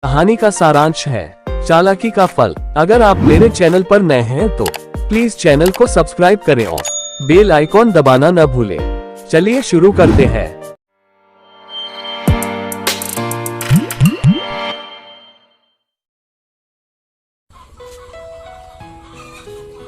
कहानी का सारांश है चालाकी का फल। अगर आप मेरे चैनल पर नए हैं तो प्लीज चैनल को सब्सक्राइब करें और बेल आइकॉन दबाना न भूलें। चलिए शुरू करते हैं।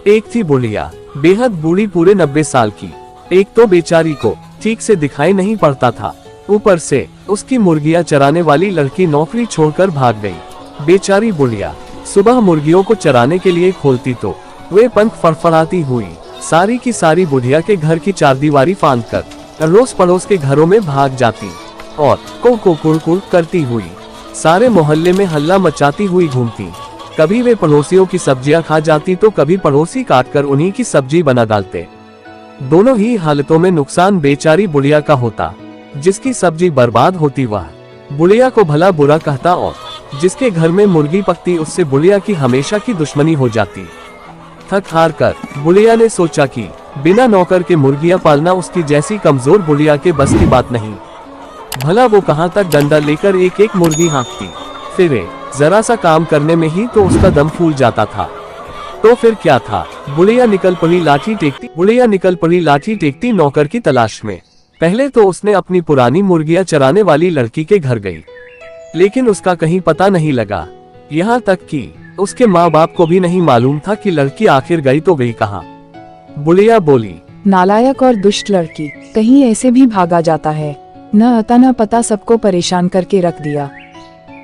एक थी बुढ़िया, बेहद बूढ़ी, पूरे 90 साल की। एक तो बेचारी को ठीक से दिखाई नहीं पड़ता था, ऊपर से उसकी मुर्गियां चराने वाली लड़की नौकरी छोड़कर भाग गई। बेचारी बुढ़िया सुबह मुर्गियों को चराने के लिए खोलती तो वे पंख फड़फड़ाती हुई सारी की सारी बुढ़िया के घर की चारदीवारी फांद कर अड़ोस पड़ोस के घरों में भाग जाती और को कुड़ करती हुई सारे मोहल्ले में हल्ला मचाती हुई घूमती। कभी वे पड़ोसियों की सब्जियां खा जाती तो कभी पड़ोसी काटकर उन्हीं की सब्जी बना डालते। दोनों ही हालतों में नुकसान बेचारी बुढ़िया का होता। जिसकी सब्जी बर्बाद होती वह बुढ़िया को भला बुरा कहता और जिसके घर में मुर्गी पकती उससे बुढ़िया की हमेशा की दुश्मनी हो जाती। थक हार कर बुढ़िया ने सोचा कि बिना नौकर के मुर्गियां पालना उसकी जैसी कमजोर बुढ़िया के बस की बात नहीं। भला वो कहाँ तक डंडा लेकर एक एक मुर्गी हाँकती फिरे, जरा सा काम करने में ही तो उसका दम फूल जाता था। तो फिर क्या था, बुढ़िया निकल पड़ी लाठी टेकती नौकर की तलाश में। पहले तो उसने अपनी पुरानी मुर्गियां चराने वाली लड़की के घर गई, लेकिन उसका कहीं पता नहीं लगा। यहाँ तक कि उसके माँ बाप को भी नहीं मालूम था कि लड़की आखिर गई तो गई कहाँ। बुढ़िया बोली, नालायक और दुष्ट लड़की, कहीं ऐसे भी भागा जाता है, न अता न पता, सबको परेशान करके रख दिया।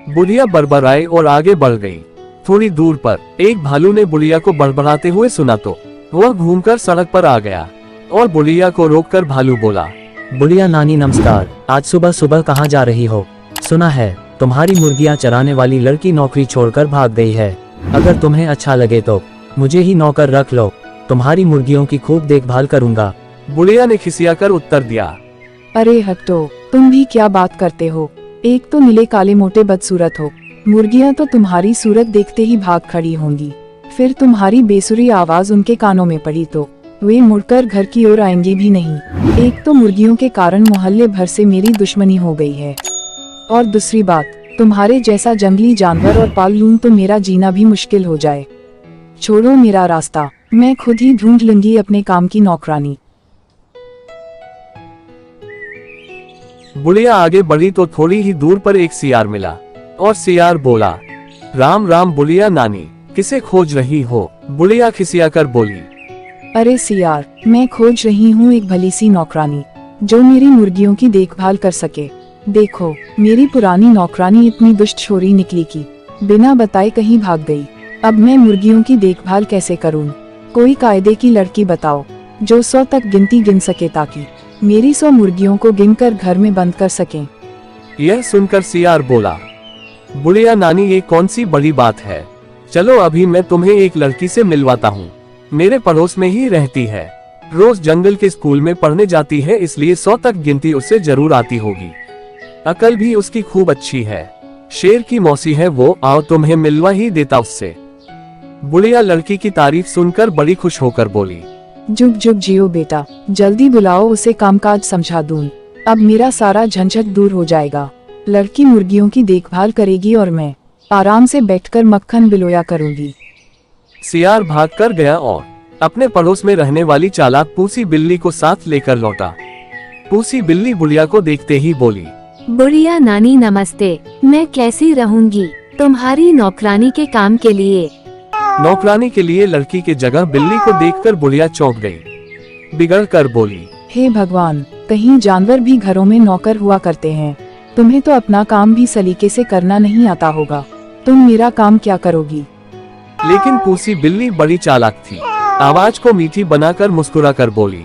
बुढ़िया बड़बड़ाई और आगे बढ़ गई। थोड़ी दूर पर एक भालू ने बुढ़िया को बड़बड़ाते हुए सुना तो वह घूमकर सड़क पर आ गया और बुढ़िया को रोककर भालू बोला, बुढ़िया नानी नमस्कार, आज सुबह सुबह कहाँ जा रही हो? सुना है तुम्हारी मुर्गियाँ चराने वाली लड़की नौकरी छोड़कर भाग गई है। अगर तुम्हें अच्छा लगे तो मुझे ही नौकर रख लो, तुम्हारी मुर्गियों की खूब देखभाल करूँगा। बुढ़िया ने खिसियाकर उत्तर दिया, अरे हटो, तुम भी क्या बात करते हो? एक तो नीले काले मोटे बदसूरत हो, मुर्गियां तो तुम्हारी सूरत देखते ही भाग खड़ी होंगी। फिर तुम्हारी बेसुरी आवाज उनके कानों में पड़ी तो वे मुड़कर घर की ओर आएंगी भी नहीं। एक तो मुर्गियों के कारण मोहल्ले भर से मेरी दुश्मनी हो गई है, और दूसरी बात, तुम्हारे जैसा जंगली जानवर और पाल लूं तो मेरा जीना भी मुश्किल हो जाए। छोड़ो मेरा रास्ता, मैं खुद ही ढूंढ लूंगी अपने काम की नौकरानी। बुढ़िया आगे बढ़ी तो थोड़ी ही दूर पर एक सियार मिला और सियार बोला, राम राम बुढ़िया नानी, किसे खोज रही हो? बुढ़िया खिसियाकर बोली, अरे सियार, मैं खोज रही हूँ एक भली सी नौकरानी जो मेरी मुर्गियों की देखभाल कर सके। देखो, मेरी पुरानी नौकरानी इतनी दुष्ट छोरी निकली कि बिना बताए कहीं भाग गई। अब मैं मुर्गियों की देखभाल कैसे करूँ? कोई कायदे की लड़की बताओ जो 100 तक गिनती गिन सके ताकि मेरी 100 मुर्गियों को गिनकर घर में बंद कर सकें। यह सुनकर सियार बोला, बुढ़िया नानी, ये कौन सी बड़ी बात है? चलो अभी मैं तुम्हें एक लड़की से मिलवाता हूँ। मेरे पड़ोस में ही रहती है, रोज जंगल के स्कूल में पढ़ने जाती है, इसलिए 100 तक गिनती उससे जरूर आती होगी। अकल भी उसकी खूब अच्छी है, शेर की मौसी है वो, आओ तुम्हें मिलवा ही देता उससे। बुढ़िया लड़की की तारीफ सुनकर बड़ी खुश होकर बोली, जुग जुग जियो बेटा, जल्दी बुलाओ उसे, कामकाज समझा दूं। अब मेरा सारा झंझट दूर हो जाएगा। लड़की मुर्गियों की देखभाल करेगी और मैं आराम से बैठकर मक्खन बिलोया करूंगी। सियार भागकर गया और अपने पड़ोस में रहने वाली चालाक पूसी बिल्ली को साथ लेकर लौटा। पूसी बिल्ली बुढ़िया को देखते ही बोली, बुढ़िया नानी नमस्ते, मैं कैसी रहूंगी तुम्हारी नौकरानी के काम के लिए? नौकरानी के लिए लड़की के जगह बिल्ली को देखकर बुढ़िया चौंक गई, बिगड़ कर बोली, हे भगवान, कहीं जानवर भी घरों में नौकर हुआ करते हैं? तुम्हें तो अपना काम भी सलीके से करना नहीं आता होगा, तुम मेरा काम क्या करोगी? लेकिन पूसी बिल्ली बड़ी चालाक थी, आवाज को मीठी बनाकर मुस्कुरा कर बोली,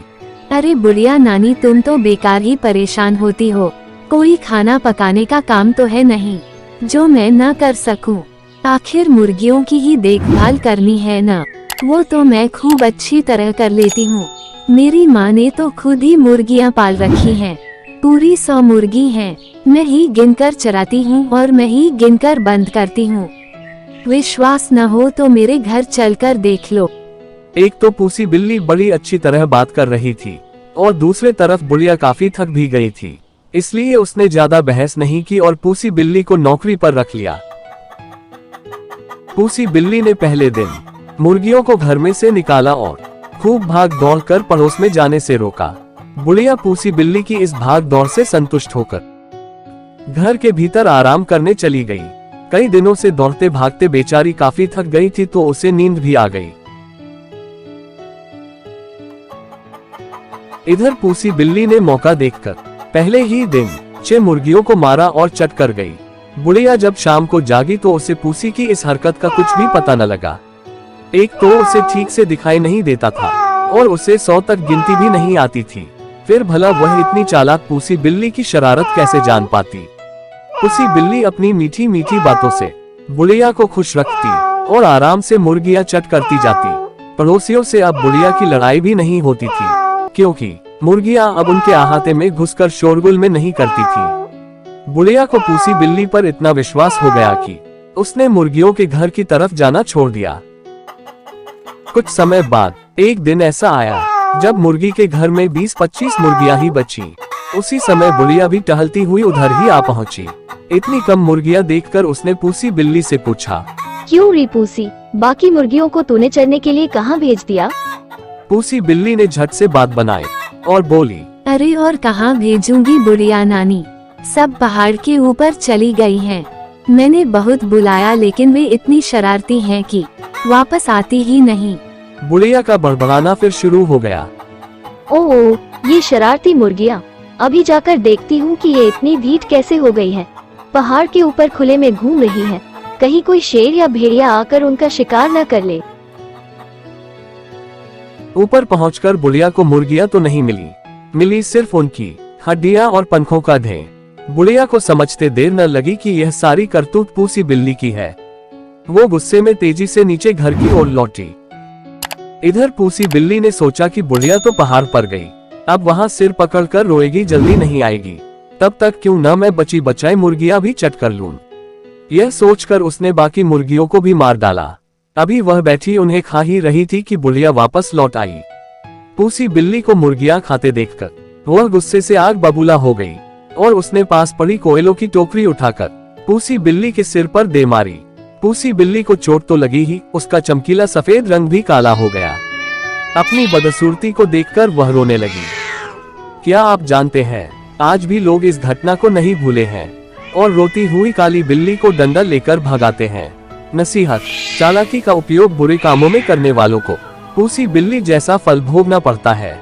अरे बुढ़िया नानी, तुम तो बेकार ही परेशान होती हो। कोई खाना पकाने का काम तो है नहीं जो मैं न कर सकूं। आखिर मुर्गियों की ही देखभाल करनी है ना, वो तो मैं खूब अच्छी तरह कर लेती हूँ। मेरी माँ ने तो खुद ही मुर्गियाँ पाल रखी हैं, पूरी 100 मुर्गी हैं। मैं ही गिनकर चराती हूँ और मैं ही गिनकर बंद करती हूँ। विश्वास न हो तो मेरे घर चलकर देख लो। एक तो पूसी बिल्ली बड़ी अच्छी तरह बात कर रही थी और दूसरे तरफ बुढ़िया काफी थक भी गई थी, इसलिए उसने ज्यादा बहस नहीं की और पूसी बिल्ली को नौकरी पर रख लिया। पूसी बिल्ली ने पहले दिन मुर्गियों को घर में से निकाला और खूब भाग दौड़ कर पड़ोस में जाने से रोका। बुढ़िया पूसी बिल्ली की इस भाग दौड़ से संतुष्ट होकर घर के भीतर आराम करने चली गई। कई दिनों से दौड़ते भागते बेचारी काफी थक गई थी तो उसे नींद भी आ गई। इधर पूसी बिल्ली ने मौका देखकर पहले ही दिन 6 मुर्गियों को मारा और चट कर गई। बुढ़िया जब शाम को जागी तो उसे पूसी की इस हरकत का कुछ भी पता न लगा। एक तो उसे ठीक से दिखाई नहीं देता था और उसे 100 तक गिनती भी नहीं आती थी। फिर भला वह इतनी चालाक पूसी बिल्ली की शरारत कैसे जान पाती। पूसी बिल्ली अपनी मीठी मीठी बातों से बुढ़िया को खुश रखती और आराम से मुर्गियां चट करती जाती। पड़ोसियों से अब बुढ़िया की लड़ाई भी नहीं होती थी, क्योंकि मुर्गियां अब उनके अहाते में घुसकर शोरगुल में नहीं करती थी। बुढ़िया को पूसी बिल्ली पर इतना विश्वास हो गया कि उसने मुर्गियों के घर की तरफ जाना छोड़ दिया। कुछ समय बाद एक दिन ऐसा आया जब मुर्गी के घर में 20-25 मुर्गियां ही बची। उसी समय बुढ़िया भी टहलती हुई उधर ही आ पहुंची। इतनी कम मुर्गियां देखकर उसने पूसी बिल्ली से पूछा, क्यों री पूसी, बाकी मुर्गियों को तूने चरने के लिए कहाँ भेज दिया? पूसी बिल्ली ने झट से बात बनाई और बोली, अरे और कहाँ भेजूंगी बुढ़िया नानी, सब पहाड़ के ऊपर चली गई हैं। मैंने बहुत बुलाया लेकिन वे इतनी शरारती हैं कि वापस आती ही नहीं। बुढ़िया का बड़बड़ाना फिर शुरू हो गया। ओह, ये शरारती मुर्गियाँ, अभी जाकर देखती हूँ कि ये इतनी ढीठ कैसे हो गई है। पहाड़ के ऊपर खुले में घूम रही है, कहीं कोई शेर या भेड़िया आकर उनका शिकार न कर ले। ऊपर पहुंचकर बुढ़िया को मुर्गियां तो नहीं मिली सिर्फ उनकी हड्डियां और पंखों का ढेर। बुढ़िया को समझते देर न लगी कि यह सारी करतूत पूसी बिल्ली की है। वो गुस्से में तेजी से नीचे घर की ओर लौटी। इधर पूसी बिल्ली ने सोचा कि बुढ़िया तो पहाड़ पर गई, अब वहां सिर पकड़कर रोएगी, जल्दी नहीं आएगी। तब तक क्यों न मैं बची बचाई मुर्गियां भी चट कर लूं। यह सोचकर उसने बाकी मुर्गियों को भी मार डाला। अभी वह बैठी उन्हें खा ही रही थी कि बुढ़िया वापस लौट आई। पूसी बिल्ली को मुर्गियां खाते देखकर वह गुस्से से आग बबूला हो गई और उसने पास पड़ी कोयलों की टोकरी उठाकर पूसी बिल्ली के सिर पर दे मारी। पूसी बिल्ली को चोट तो लगी ही, उसका चमकीला सफेद रंग भी काला हो गया। अपनी बदसूरती को देखकर वह रोने लगी। क्या आप जानते हैं, आज भी लोग इस घटना को नहीं भूले हैं और रोती हुई काली बिल्ली को डंडा लेकर भगाते हैं। नसीहत, चालाकी का उपयोग बुरे कामों में करने वालों को पूसी बिल्ली जैसा फल भोगना पड़ता है।